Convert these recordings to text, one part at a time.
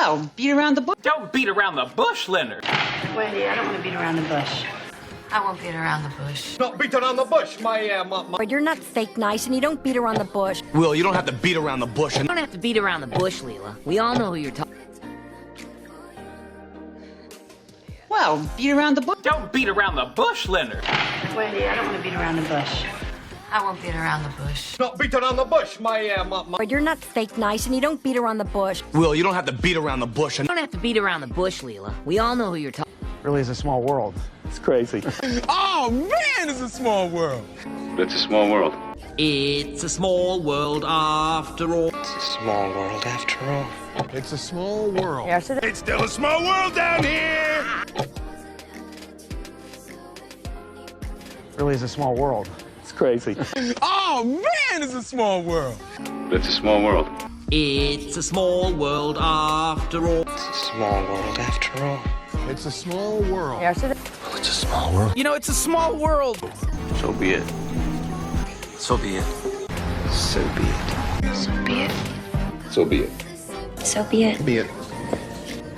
Well, beat around the bush. Don't beat around the bush, Leonard. Wendy, I don't want to beat around the bush. I won't beat around the bush. Not beat around the bush, my. But you're not fake nice and you don't beat around the bush. Will, you don't have to beat around the bush. You don't have to beat around the bush, Leela. We all know who you're talking. Well, beat around the bush. Don't beat around the bush, Leonard. Wendy, I don't want to beat around the bush. I won't beat around the bush. Not beat around the bush, my. But you're not fake nice and you don't beat around the bush. Will, you don't have to beat around the bush. You don't have to beat around the bush, Leela. We all know who you're talking. Really is a small world. It's crazy. Oh, man, it's a small world. It's a small world. It's a small world after all. It's a small world after all. It's a small world. Yes, it is. It's still a small world down here. Really is a small world. It's crazy. Oh, man, it's a small world. It's a small world. It's a small world after all. It's a small world after all. It's a small world. Yes, it is. Oh, it's a small world. You know, it's a small world. So be it. So be it. So be it. So be it. So be it. So be it. Be it.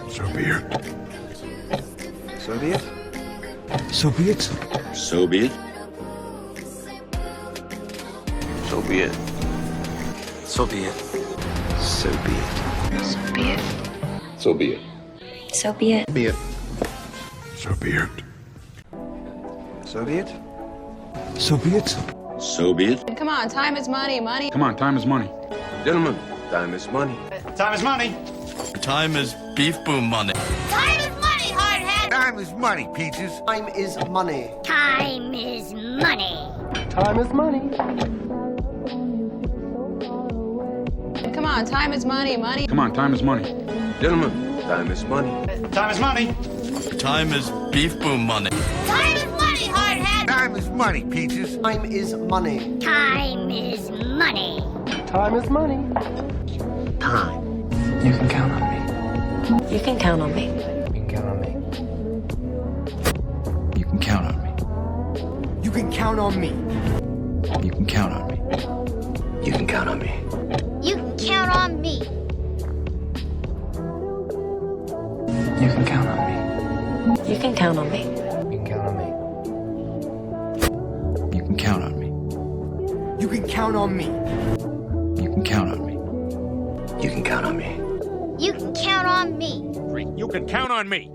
So be it. So be it. So be it. So be it. So be it. So be it. So be it. So be it. So be it. So be it. Be it. So be it. So be it. So be it. So be it. Come on, time is money, money. Come on, time is money. Gentlemen, time is money. Time is money. Time is beef boom money. Time is money, hardhead. Time is money, peaches. Time is money. Time is money. Time is money. Come on, time is money, money. Come on, time is money. Gentlemen, time is money. Time is money. Time is beef boom money. Time is money, hardhead. Time is money, peaches. Time is money. Time is money. Time is money. Time. You can count on me. You can count on me. You can count on me. You can count on me. You can count on me. You can count on me. You can count on me. You can count on me. You can count on me. You can count on me. You can count on me. You can count on me. You can count on me. You can count on me. You can count on me. You can count on me. You can count on me.